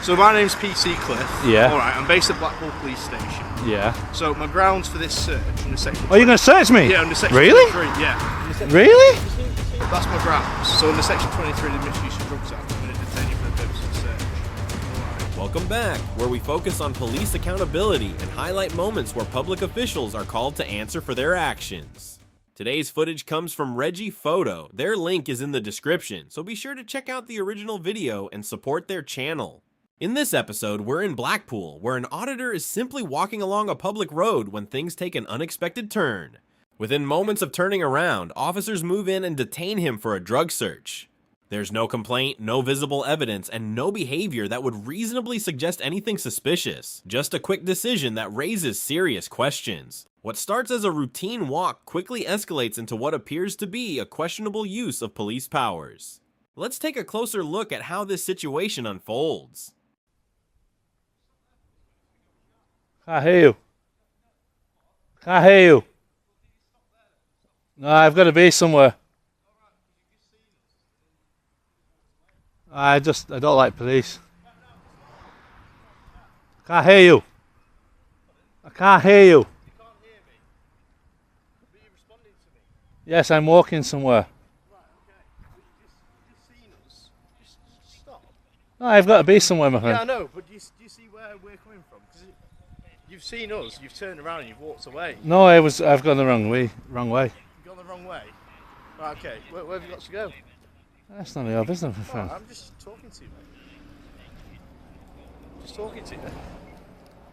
So my name's PC Cliff. Yeah. Alright, I'm based at Blackpool Police Station. Yeah. So my grounds for this search under section... Oh, you're going to search me? Yeah, under section really? 23, yeah. Really? That's my grounds. So under section 23 of the Misuse of Drugs Act, I'm going to detain you for the purpose of the search. Alright. Welcome back, where we focus on police accountability and highlight moments where public officials are called to answer for their actions. Today's footage comes from Reggie Photo. Their link is in the description, so be sure to check out the original video and support their channel. In this episode, we're in Blackpool, where an auditor is simply walking along a public road when things take an unexpected turn. Within moments of turning around, officers move in and detain him for a drug search. There's no complaint, no visible evidence, and no behavior that would reasonably suggest anything suspicious. Just a quick decision that raises serious questions. What starts as a routine walk quickly escalates into what appears to be a questionable use of police powers. Let's take a closer look at how this situation unfolds. Can't hear you. Can't hear you. No, I've got to be somewhere. I don't like police. Can't hear you. I can't hear you. You can't hear me? But you're responding to me. Yes, I'm walking somewhere. Right, okay. But you've seen us. Just stop. No, I've got to be somewhere, my friend. Yeah, I know, but do you see where we're coming from? Because you've seen us, you've turned around and you've walked away. No, I've gone the wrong way. Wrong way. You've gone the wrong way? Right, okay. Where have you got to go? That's none of your business, my friend. Oh, I'm just talking to you, mate. Just talking to you.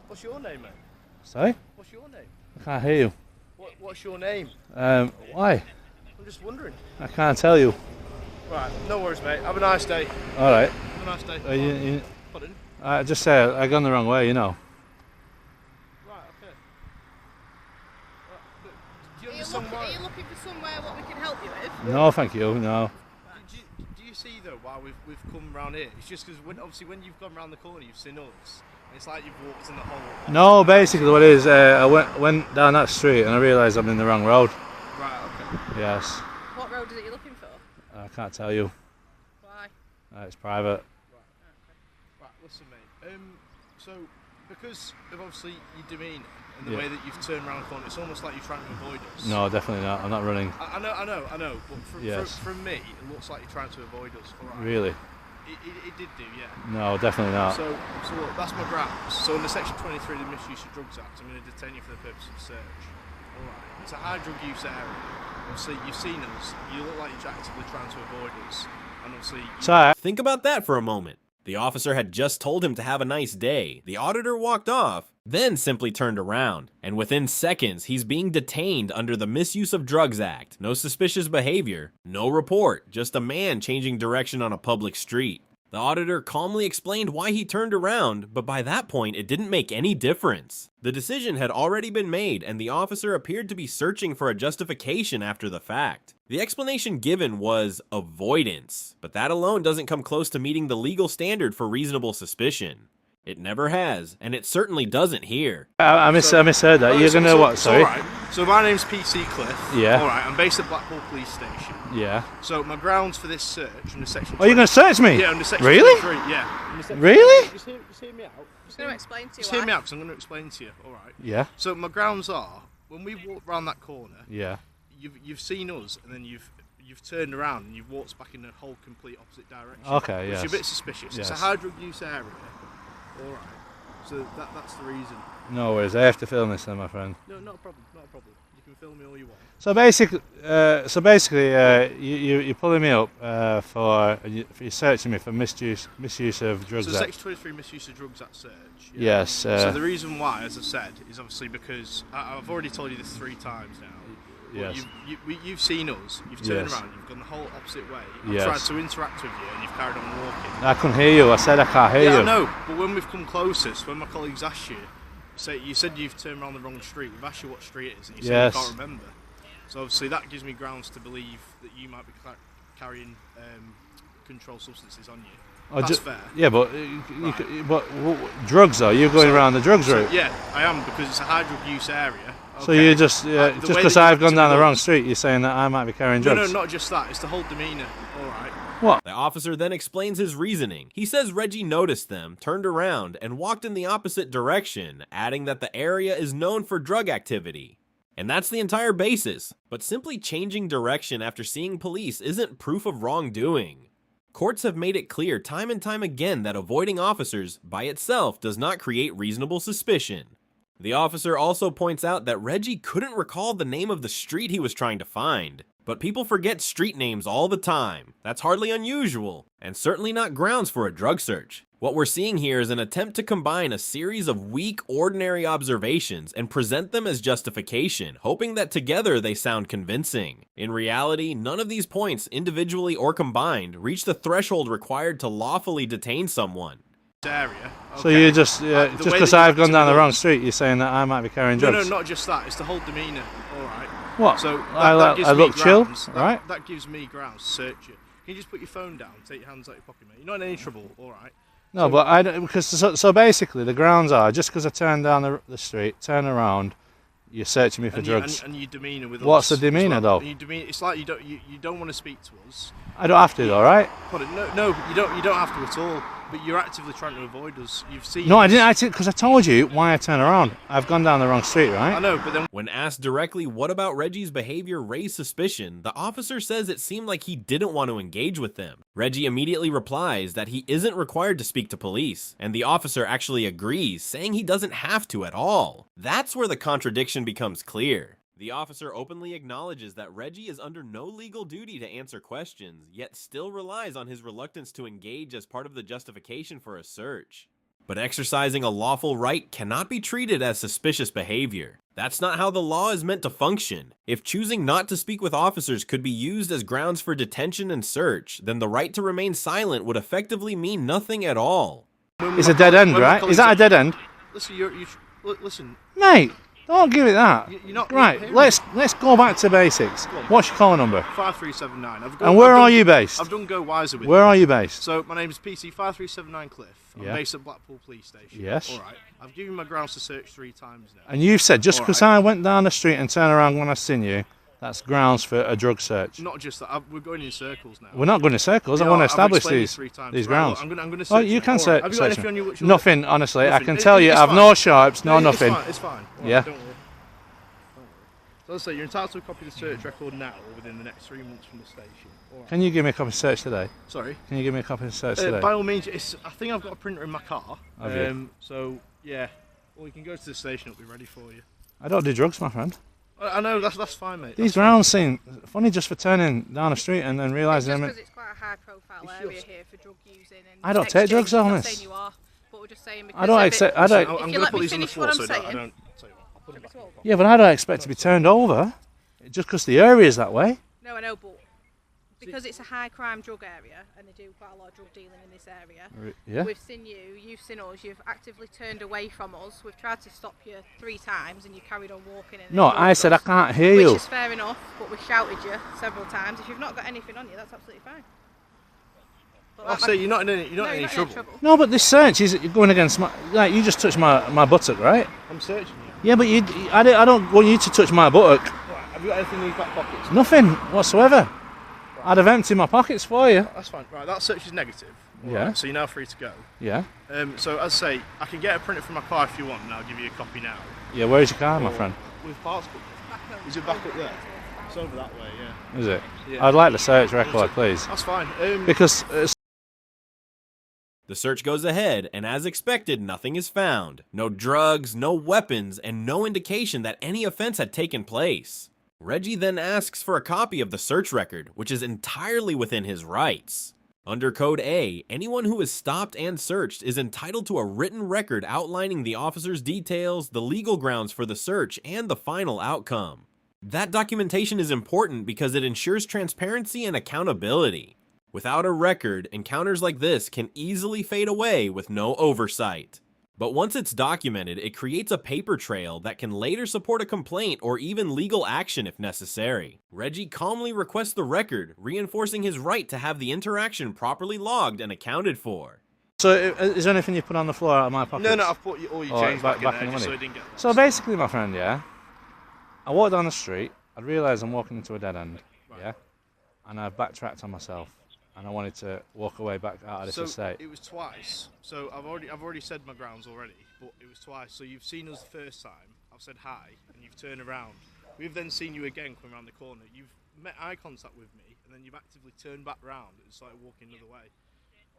What's your name, mate? Sorry? What's your name? I can't hear you. What's your name? Why? I'm just wondering. I can't tell you. Right, no worries, mate. Have a nice day. All right. Have a nice day. Pardon? I just said I've gone the wrong way, you know. Right, okay. Right, look, do you Are understand why? you looking for somewhere what we can help you with? No, thank you. No. Do you see though why we've come round here? It's just because obviously when you've gone round the corner, you've seen us. It's like you've walked in the hole. No, basically what it is, I went down that street and I realised I'm in the wrong road. Right, okay. Yes. What road is it you're looking for? I can't tell you. Why? It's private. Right, listen, mate. So because of obviously your demeanour and the Yeah. way that you've turned around the corner, it's almost like you're trying to avoid us. No, definitely not. I'm not running. I know. But Yes. from me, it looks like you're trying to avoid us. All right. Really? It did do, yeah. No, definitely not. So look, that's my grounds. So under section 23 of the Misuse of Drugs Act, I'm going to detain you for the purpose of search. Alright. It's a high drug use area. Obviously, you've seen us. You look like you're actively trying to avoid us. And obviously... Sorry. Think about that for a moment. The officer had just told him to have a nice day. The auditor walked off, then simply turned around. And within seconds, he's being detained under the Misuse of Drugs Act. No suspicious behavior, no report, just a man changing direction on a public street. The auditor calmly explained why he turned around, but by that point, it didn't make any difference. The decision had already been made, and the officer appeared to be searching for a justification after the fact. The explanation given was avoidance, but that alone doesn't come close to meeting the legal standard for reasonable suspicion. It never has, and it certainly doesn't here. I misheard that. You're going to what, sorry? Alright. So my name's PC Cliff. Yeah. Alright, I'm based at Blackpool Police Station. Yeah. So my grounds for this search under section... Oh, you're going to search me? Yeah, under section Really? 23, yeah. Really? Just hear me out. I'm going to explain to you Just why. hear me out, because I'm going to explain to you, alright? Yeah. So my grounds are, when we walk round that corner, Yeah. you've seen us, and then you've turned around and you've walked back in a whole complete opposite direction. Okay, Which yes. is a bit suspicious. Yes. It's a high drug use area. Alright. So that's the reason. No worries. I have to film this then, my friend. No, not a problem, not a problem. You can film me all you want. So basically, you're pulling me up for you're searching me for misuse of drugs. So Act. Section 23 Misuse of Drugs Act search. Yeah. Yes. So the reason why, as I've said, is obviously because I've already told you this 3 times now. Yes. You've seen us, you've turned Yes. around, you've gone the whole opposite way. I've Yes. tried to interact with you and you've carried on walking. I couldn't hear you. I said I can't hear Yeah, you. I know, but when we've come closest, when my colleagues asked you, you said you've turned around the wrong street, we've asked you what street it is and you said Yes. you can't remember. So obviously that gives me grounds to believe that you might be carrying controlled substances on you. Oh, That's fair. Yeah, but Right. but drugs though? You're going around the drugs route. Yeah, I am, because it's a high drug use area. So Okay. you just The way because that you I've gone look down to the wrong us- street, you're saying that I might be carrying No, drugs? no, not just that. It's the whole demeanour. All right. What? The officer then explains his reasoning. He says Reggie noticed them, turned around, and walked in the opposite direction, adding that the area is known for drug activity. And that's the entire basis. But simply changing direction after seeing police isn't proof of wrongdoing. Courts have made it clear time and time again that avoiding officers by itself does not create reasonable suspicion. The officer also points out that Reggie couldn't recall the name of the street he was trying to find. But people forget street names all the time. That's hardly unusual, and certainly not grounds for a drug search. What we're seeing here is an attempt to combine a series of weak, ordinary observations and present them as justification, hoping that together they sound convincing. In reality, none of these points, individually or combined, reach the threshold required to lawfully detain someone. Area. Okay. So you just because I've gone down the wrong street, you're saying that I might be carrying drugs? No, not just that. It's the whole demeanour. All right. What? So I look chill, right? That gives me grounds to search you. Can you just put your phone down, take your hands out your pocket, mate? You're not in any trouble, all right? No, but I don't, because so basically the grounds are just because I turn down the street, turn around, you're searching me for drugs. And your demeanour with us. What's the demeanour though? It's like you don't want to speak to us. I don't have to, though, right? No, you don't have to at all. But you're actively trying to avoid us. You've seen. No, I didn't actually, because I told you why I turn around. I've gone down the wrong street, right? I know, but then when asked directly what about Reggie's behavior raised suspicion, the officer says it seemed like he didn't want to engage with them. Reggie immediately replies that he isn't required to speak to police, and the officer actually agrees, saying he doesn't have to at all. That's where the contradiction becomes clear. The officer openly acknowledges that Reggie is under no legal duty to answer questions, yet still relies on his reluctance to engage as part of the justification for a search. But exercising a lawful right cannot be treated as suspicious behavior. That's not how the law is meant to function. If choosing not to speak with officers could be used as grounds for detention and search, then the right to remain silent would effectively mean nothing at all. It's a dead end, right? Is that a dead end? Listen, listen. Mate, don't give it that. You're not right, let's go back to basics. What's your call number? 5379. And where are you based? I've done Go Wiser with Where you. are you based? So my name is PC 5379 Cliff. I'm Yeah. based at Blackpool Police Station. Yes. All right. I've given my grounds to search 3 times now. And you've said just because Alright. I went down the street and turned around when I seen you, that's grounds for a drug search. Not just that. We're going in circles now. We're not going in circles. I Yeah, want to I've establish explained these it 3 times. these Right, grounds. look, I'm going to Oh, search you can All search. Have you got search anything on you which you're nothing, honestly. I Nothing. can tell you, It's I've fine. no sharps, no nothing. It's fine. All right, Yeah. don't worry. So let's say you're entitled to a copy of the search record now or within the next 3 months from the station. All right. Can you give me a copy of search today? Sorry? Can you give me a copy of search today? By all means, I think I've got a printer in my car. Have you? So, yeah. Well, you can go to the station, it'll be ready for you. I don't do drugs, my friend. I know, that's fine, mate. These grounds seem funny just for turning down the street and then realising Just I'm because it's quite a high profile It's area just- here for drug using and I don't take drugs, exchange. I'm not honest. saying you are, but we're just saying because I don't of it- accept. I Listen, don't. I'm you going to let put me these on the finish floor what so I'm I saying. don't. Tell you what, I'll put it back. Yeah, but I don't expect to be turned over just because the area is that way. No, I know, but because it's a high crime drug area and they do quite a lot of drug dealing in this area, Yeah. we've seen you, you've seen us, you've actively turned away from us. We've tried to stop you 3 times and you carried on walking. And No, ignored I said I us, can't hear which you. is fair enough, but we shouted you several times. If you've not got anything on you, that's absolutely fine. But I'll say you're not in any, no, any you're trouble. No, but this search is going against my. Like you just touched my buttock, right? I'm searching you. Yeah, but I don't want you to touch my buttock. Right, have you got anything in your back pockets? Nothing whatsoever. I'd have emptied my pockets for you. That's fine. Right, that search is negative. All Yeah. right, so you're now free to go. Yeah. So as I say, I can get a printer from my car if you want, and I'll give you a copy now. Yeah. Where's your car, my friend? With parts book. Is it back up there? It's over that way, yeah. Is it? Yeah. I'd like the search record, please, That's fine. because The search goes ahead, and as expected, nothing is found. No drugs, no weapons, and no indication that any offense had taken place. Reggie then asks for a copy of the search record, which is entirely within his rights. Under Code A, anyone who is stopped and searched is entitled to a written record outlining the officer's details, the legal grounds for the search, and the final outcome. That documentation is important because it ensures transparency and accountability. Without a record, encounters like this can easily fade away with no oversight. But once it's documented, it creates a paper trail that can later support a complaint or even legal action if necessary. Reggie calmly requests the record, reinforcing his right to have the interaction properly logged and accounted for. So is there anything you put on the floor out of my pocket? No, I've put all your All right, change back back in in the there just so money. it didn't get lost. So basically, my friend, yeah, I walked down the street, I realised I'm walking into a dead end, yeah, and I backtracked on myself. and I wanted to walk away back out of this So estate. it was twice. So I've already said my grounds already, but it was twice. So you've seen us the first time. I've said hi, and you've turned around. We've then seen you again coming around the corner. You've met eye contact with me, and then you've actively turned back round and started walking another way.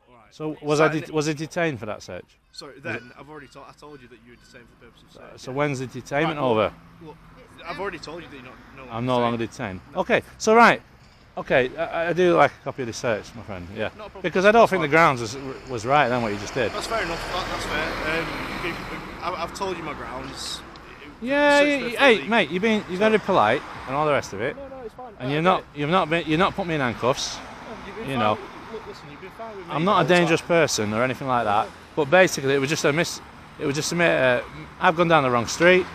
All right. So was it detained for that search? Sorry. Then I told you that you were detained for the purpose of search. So when's the detainment Right, over? Look, I've already told you that you're not. I'm no longer detained. Okay, so right. Okay, I do like a copy of the search, my friend. Yeah, Not a problem. because I don't That's think the fine. grounds was right then what you just did. That's fair enough. That's fair. I've told you my grounds. Yeah, Search for hey, the- mate, you're very polite and all the rest of it, No, it's fine. and you've not put me in handcuffs. You've been you fine know. Look, listen, you've been fine with me. I'm the not a whole time. dangerous person or anything like that. But basically, it was just I've gone down the wrong street.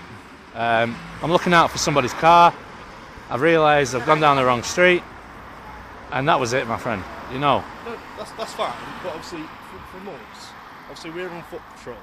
I'm looking out for somebody's car. I've realised I've gone down the wrong street, and that was it, my friend. You know. No, that's fine. But obviously, from us, obviously we're on foot patrol.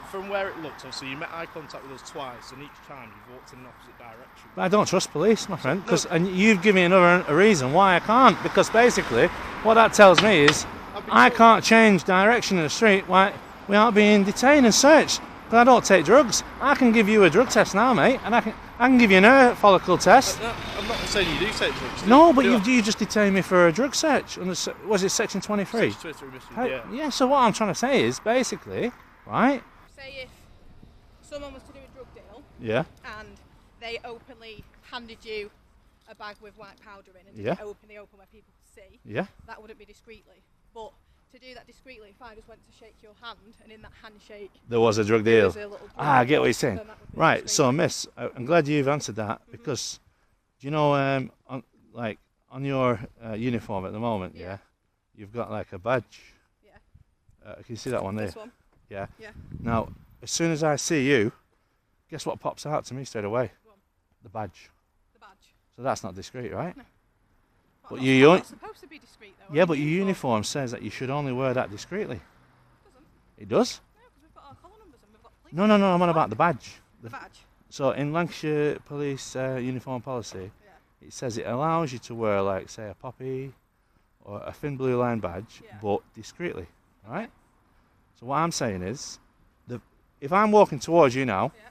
From where it looks, obviously you met eye contact with us twice, and each time you've walked in the opposite direction. But I don't trust police, my friend, and you've given me a reason why I can't. Because basically, what that tells me is I can't change direction in the street while we aren't being detained and searched. But I don't take drugs. I can give you a drug test now, mate, and I can give you an hair follicle test. No, I'm not saying you do take drugs. No, but you just detained me for a drug search. Was it Section 23? Section 23 misuse, yeah. Yeah, so what I'm trying to say is basically, right? Say if someone was to do a drug deal Yeah. and they openly handed you a bag with white powder in and Yeah. did it openly open where people could see, Yeah. that wouldn't be discreetly. But to do that discreetly, if I just went to shake your hand and in that handshake There was a drug there deal. was a little drug I get what deal, you're saying. then that would be Right, discreet. so Miss, I'm glad you've answered that because, do you know, on your uniform at the moment, Yeah. you've got like a badge. Yeah. Can you see that one there? This one. Yeah. Yeah. Now, as soon as I see you, guess what pops out to me straight away? Go on. The badge. The badge. So that's not discreet, right? No. But Well, you I'm not supposed to be discreet though. Yeah, I'm but your uniform. uniform says that you should only wear that discreetly. Doesn't. It does? No, because we've got our collar numbers and we've got police. No, I'm on about the badge. The badge. So in Lancashire Police uniform policy, Yeah. it says it allows you to wear, like, say, a poppy or a thin blue line badge, Yeah. but discreetly, right? So what I'm saying is, if I'm walking towards you now, Yeah.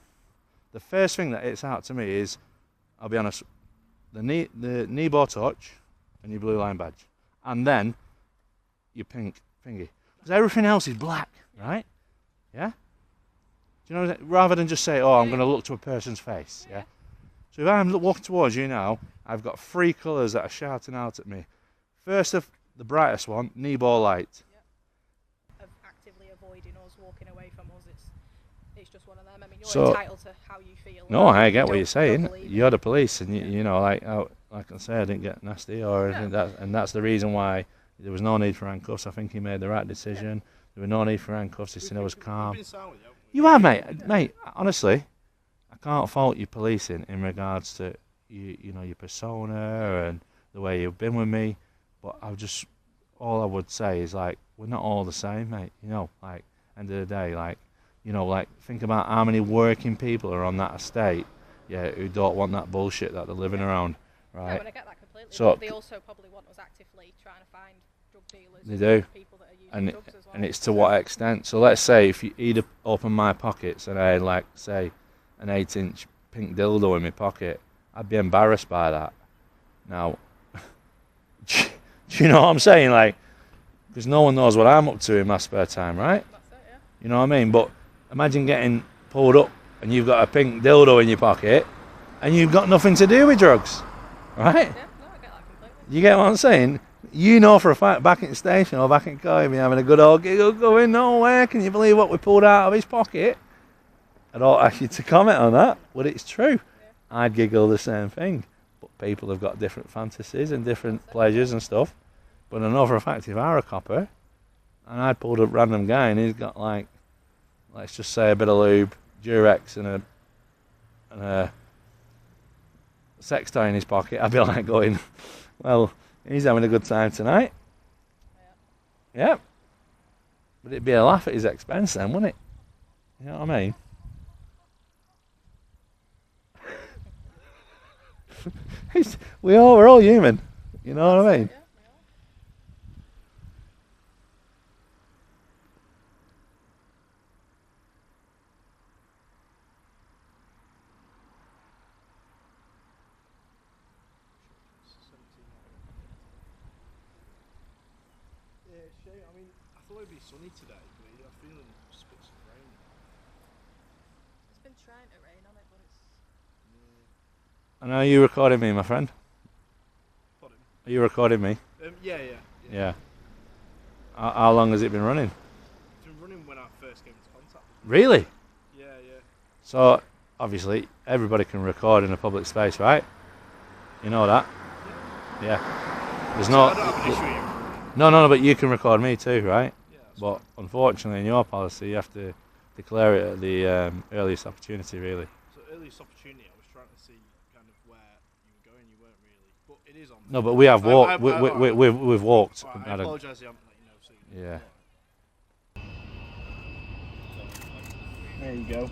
the first thing that hits out to me is, I'll be honest, the knee bar touch and your blue line badge, and then your pink thingy, because everything else is black, right? Yeah. Do you know? Rather than just say, "Oh, I'm going to look to a person's face," yeah. So if I'm walking towards you now, I've got three colours that are shouting out at me. First of the brightest one, knee bar light. Of actively avoiding us, walking away from us, it's just one of them. I mean, you're So- entitled to how you feel. No, I get You what don't- you're saying. don't believe You're it. the police, and you know, like I say, I didn't get nasty or anything. And that's the reason why there was no need for handcuffs. I think he made the right decision. There was no need for handcuffs. He said I was calm. We've been silent, haven't we? You have, mate. Mate, honestly, I can't fault you policing in regards to you know, your persona and the way you've been with me. But all I would say is, like, we're not all the same, mate. You know, like, end of the day, like, you know, like, think about how many working people are on that estate, yeah, who don't want that bullshit that they're living around, No, right? and I get that completely. So- But they also probably want us actively trying to find drug dealers. They and do. People that are using And drugs as well. and it's to what extent. So let's say if you'd have opened my pockets and I had, like, say, an 8-inch pink dildo in my pocket, I'd be embarrassed by that. Now, do you know what I'm saying? Like, because no one knows what I'm up to in my spare time, right? That's it, yeah. You know what I mean? But imagine getting pulled up and you've got a pink dildo in your pocket and you've got nothing to do with drugs, right? Yeah, no, I get that completely. You get what I'm saying? You know for a fact, back in the station or back in car, me having a good old giggle going, no way, can you believe what we pulled out of his pocket? I don't ask you to comment on that, but it's true. I'd giggle the same thing. But people have got different fantasies and different pleasures and stuff. But I know for a fact, if I were a copper and I'd pulled a random guy and he's got, like, let's just say a bit of lube, Durex and a sex toy in his pocket, I'd be like going, well, he's having a good time tonight. Yeah. But it'd be a laugh at his expense then, wouldn't it? You know what I mean? We're all human. You know what I mean? Yeah, thought it'd be sunny today, but I'm feeling just bits of rain. It's been trying to rain on it, but it's... And are you recording me, my friend? Pardon? Are you recording me? Yeah. How long has it been running? It's been running when I first came into contact with you. Really? Yeah. So, obviously, everybody can record in a public space, right? You know that? Yeah. There's no... I don't have an issue with you. No, but you can record me too, right? Yeah, But unfortunately, in your policy, you have to declare it at the earliest opportunity, really. So earliest opportunity, I was trying to see kind of where you were going. You weren't really, but it is on. No, but we have walked. We've walked. Right, I apologise. I haven't let you know. So Yeah. There you go.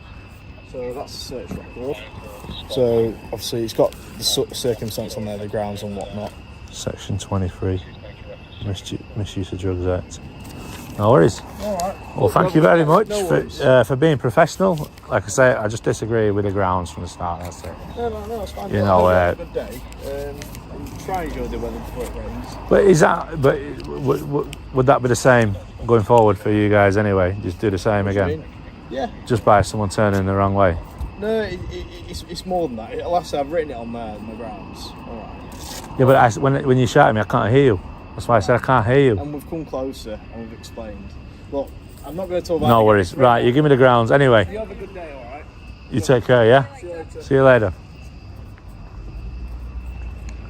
So that's the search record. So obviously it's got the circumstance on there, the grounds and whatnot. Section 23, Misuse of Drugs Act. No worries. All right. Well, thank you very much No worries. for being professional. Like I say, I just disagree with the grounds from the start. That's it. No, it's fine. You know, have a good day. I'm trying to enjoy the weather before it rains. But is that? But would that be the same going forward for you guys anyway? Just do the same again. Yeah. Just by someone turning the wrong way. No, it's more than that. Like I said, I've written it on there in the grounds. All right. Yeah, but when you shout at me, I can't hear you. That's why I said I can't hear you. And we've come closer and we've explained. Look, I'm not going to talk about. No worries. Right, you give me the grounds anyway. You have a good day, all right? You take care, yeah? See you later. See you later.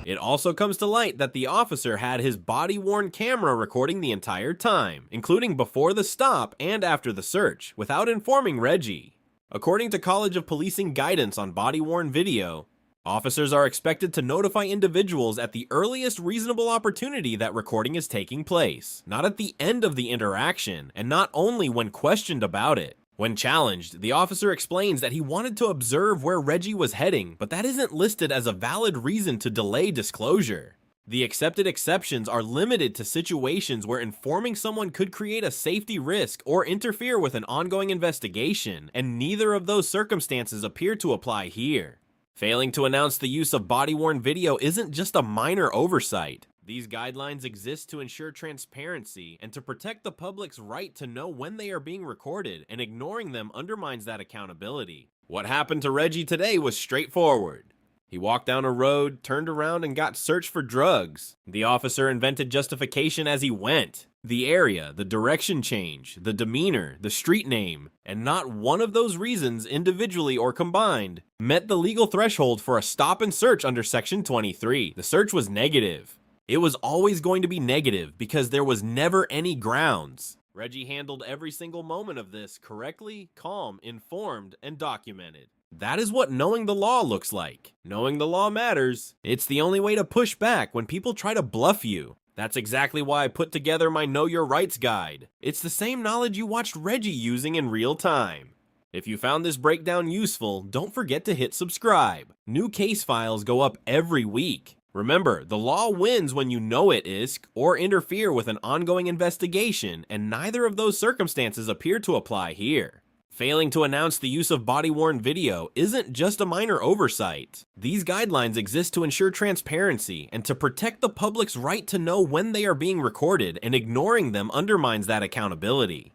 It also comes to light that the officer had his body-worn camera recording the entire time, including before the stop and after the search, without informing Reggie. According to College of Policing guidance on body-worn video, officers are expected to notify individuals at the earliest reasonable opportunity that recording is taking place, not at the end of the interaction, and not only when questioned about it. When challenged, the officer explains that he wanted to observe where Reggie was heading, but that isn't listed as a valid reason to delay disclosure. The accepted exceptions are limited to situations where informing someone could create a safety risk or interfere with an ongoing investigation, and neither of those circumstances appear to apply here. Failing to announce the use of body-worn video isn't just a minor oversight. These guidelines exist to ensure transparency and to protect the public's right to know when they are being recorded, and ignoring them undermines that accountability. What happened to Reggie today was straightforward. He walked down a road, turned around, and got searched for drugs. The officer invented justification as he went. The area, the direction change, the demeanor, the street name, and not one of those reasons, individually or combined, met the legal threshold for a stop and search under Section 23. The search was negative. It was always going to be negative because there was never any grounds. Reggie handled every single moment of this correctly, calm, informed, and documented. That is what knowing the law looks like. Knowing the law matters. It's the only way to push back when people try to bluff you. That's exactly why I put together my Know Your Rights guide. It's the same knowledge you watched Reggie using in real time. If you found this breakdown useful, don't forget to hit subscribe. New case files go up every week. Remember, the law wins when you know it is, or interfere with an ongoing investigation, and neither of those circumstances appear to apply here. Failing to announce the use of body-worn video isn't just a minor oversight. These guidelines exist to ensure transparency and to protect the public's right to know when they are being recorded, and ignoring them undermines that accountability.